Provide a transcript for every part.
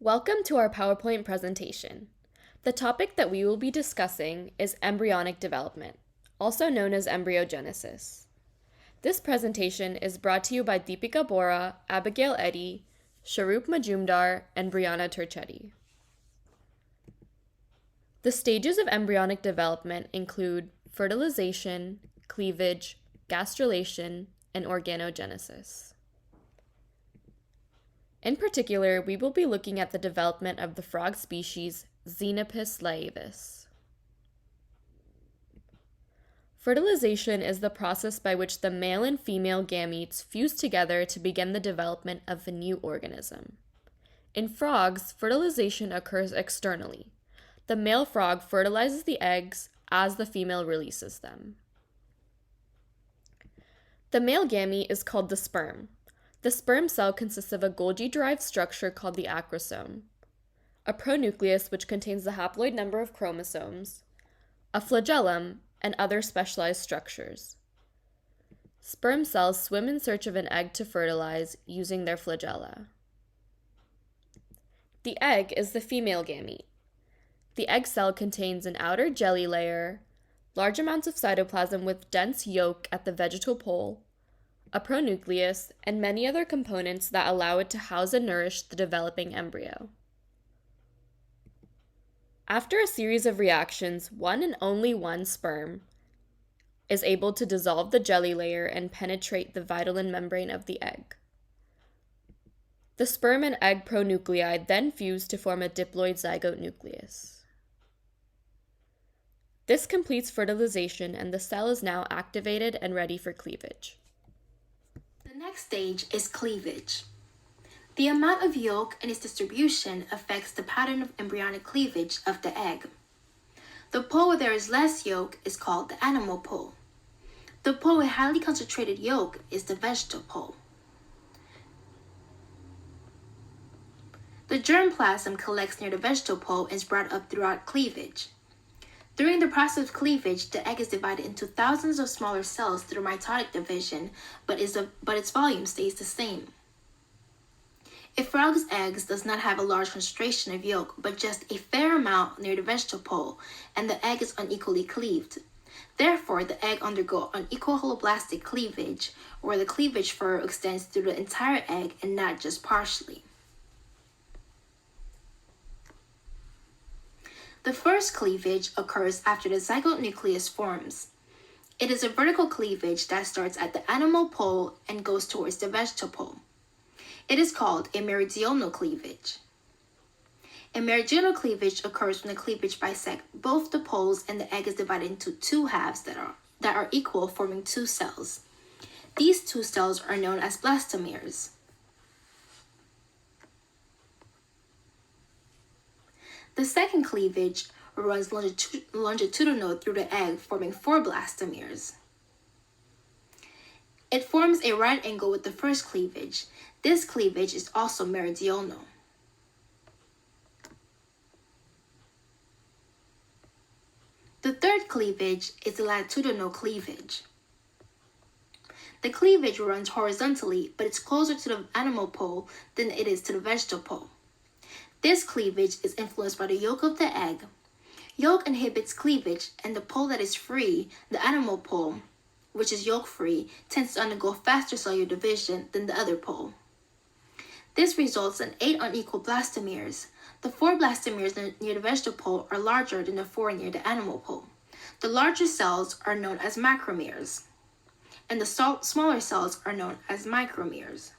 Welcome to our PowerPoint presentation. The topic that we will be discussing is embryonic development, also known as embryogenesis. This presentation is brought to you by Deepika Bora, Abigail Eddy, Sharoop Majumdar, and Brianna Turchetti. The stages of embryonic development include fertilization, cleavage, gastrulation, and organogenesis. In particular, we will be looking at the development of the frog species Xenopus laevis. Fertilization is the process by which the male and female gametes fuse together to begin the development of a new organism. In frogs, fertilization occurs externally. The male frog fertilizes the eggs as the female releases them. The male gamete is called the sperm. The sperm cell consists of a Golgi-derived structure called the acrosome, a pronucleus which contains the haploid number of chromosomes, a flagellum, and other specialized structures. Sperm cells swim in search of an egg to fertilize using their flagella. The egg is the female gamete. The egg cell contains an outer jelly layer, large amounts of cytoplasm with dense yolk at the vegetal pole, a pronucleus, and many other components that allow it to house and nourish the developing embryo. After a series of reactions, one and only one sperm is able to dissolve the jelly layer and penetrate the vitelline membrane of the egg. The sperm and egg pronuclei then fuse to form a diploid zygote nucleus. This completes fertilization, and the cell is now activated and ready for cleavage. The next stage is cleavage. The amount of yolk and its distribution affects the pattern of embryonic cleavage of the egg. The pole where there is less yolk is called the animal pole. The pole with highly concentrated yolk is the vegetal pole. The germplasm collects near the vegetal pole and is brought up throughout cleavage. During the process of cleavage, the egg is divided into thousands of smaller cells through mitotic division, but its volume stays the same. A frog's eggs does not have a large concentration of yolk, but just a fair amount near the vegetal pole, and the egg is unequally cleaved. Therefore, the egg undergo unequal holoblastic cleavage, where the cleavage furrow extends through the entire egg and not just partially. The first cleavage occurs after the zygote nucleus forms. It is a vertical cleavage that starts at the animal pole and goes towards the vegetal pole. It is called a meridional cleavage. A meridional cleavage occurs when the cleavage bisects both the poles and the egg is divided into two halves that are equal, forming two cells. These two cells are known as blastomeres. The second cleavage runs longitudinal through the egg, forming four blastomeres. It forms a right angle with the first cleavage. This cleavage is also meridional. The third cleavage is the latitudinal cleavage. The cleavage runs horizontally, but it's closer to the animal pole than it is to the vegetal pole. This cleavage is influenced by the yolk of the egg. Yolk inhibits cleavage, and the pole that is free, the animal pole, which is yolk-free, tends to undergo faster cellular division than the other pole. This results in 8 unequal blastomeres. The 4 blastomeres near the vegetal pole are larger than the 4 near the animal pole. The larger cells are known as macromeres, and the smaller cells are known as micromeres.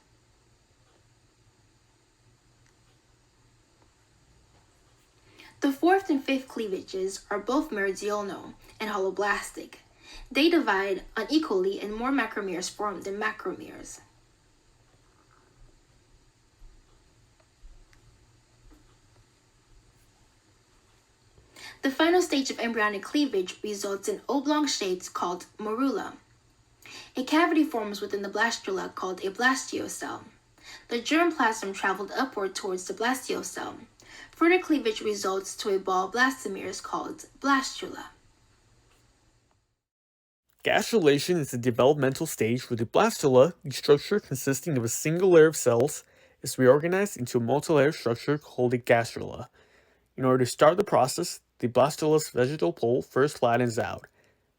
The fourth and fifth cleavages are both meridional and holoblastic. They divide unequally and more macromeres form than macromeres. The final stage of embryonic cleavage results in oblong shapes called morula. A cavity forms within the blastula called a blasteocell. The germplasm traveled upward towards the blasteocell. Further cleavage results to a ball of blastomeres called blastula. Gastrulation is the developmental stage where the blastula, a structure consisting of a single layer of cells, is reorganized into a multilayer structure called a gastrula. In order to start the process, the blastula's vegetal pole first flattens out.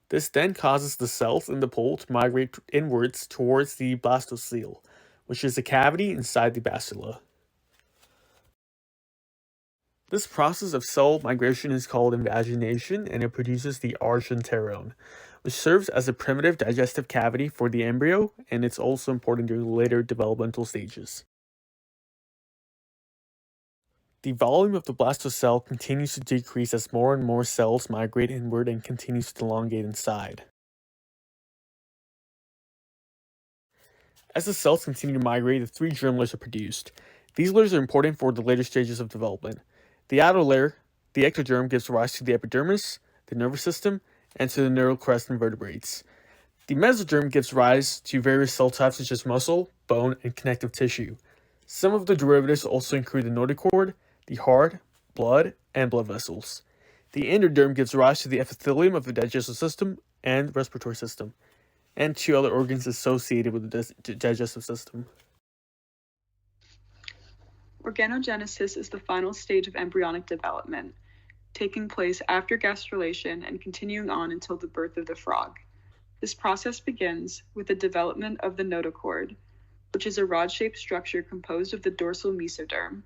This then causes the cells in the pole to migrate inwards towards the blastocele, which is a cavity inside the bastula. This process of cell migration is called invagination, and it produces the argenterone, which serves as a primitive digestive cavity for the embryo, and it's also important during later developmental stages. The volume of the blastocell continues to decrease as more and more cells migrate inward and continues to elongate inside. As the cells continue to migrate, the three germ layers are produced. These layers are important for the later stages of development. The outer layer, the ectoderm, gives rise to the epidermis, the nervous system, and to the neural crest and vertebrates. The mesoderm gives rise to various cell types such as muscle, bone, and connective tissue. Some of the derivatives also include the notochord, the heart, blood, and blood vessels. The endoderm gives rise to the epithelium of the digestive system and respiratory system, and two other organs associated with the digestive system. Organogenesis is the final stage of embryonic development, taking place after gastrulation and continuing on until the birth of the frog. This process begins with the development of the notochord, which is a rod-shaped structure composed of the dorsal mesoderm.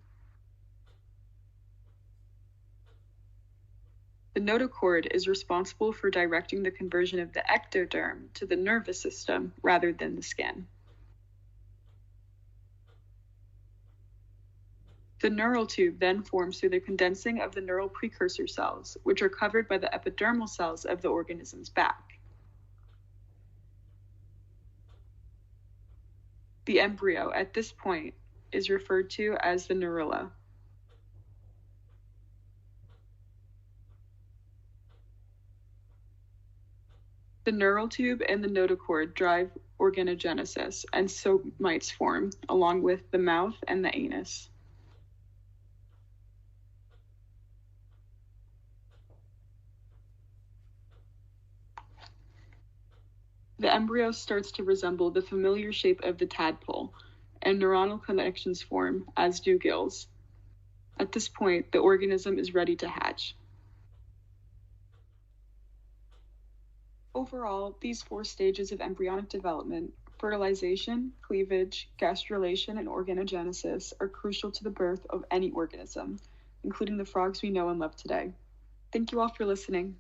The notochord is responsible for directing the conversion of the ectoderm to the nervous system rather than the skin. The neural tube then forms through the condensing of the neural precursor cells, which are covered by the epidermal cells of the organism's back. The embryo, at this point, is referred to as the neurula. The neural tube and the notochord drive organogenesis, and somites form, along with the mouth and the anus. The embryo starts to resemble the familiar shape of the tadpole, and neuronal connections form, as do gills. At this point, the organism is ready to hatch. Overall, these four stages of embryonic development, fertilization, cleavage, gastrulation, and organogenesis, are crucial to the birth of any organism, including the frogs we know and love today. Thank you all for listening.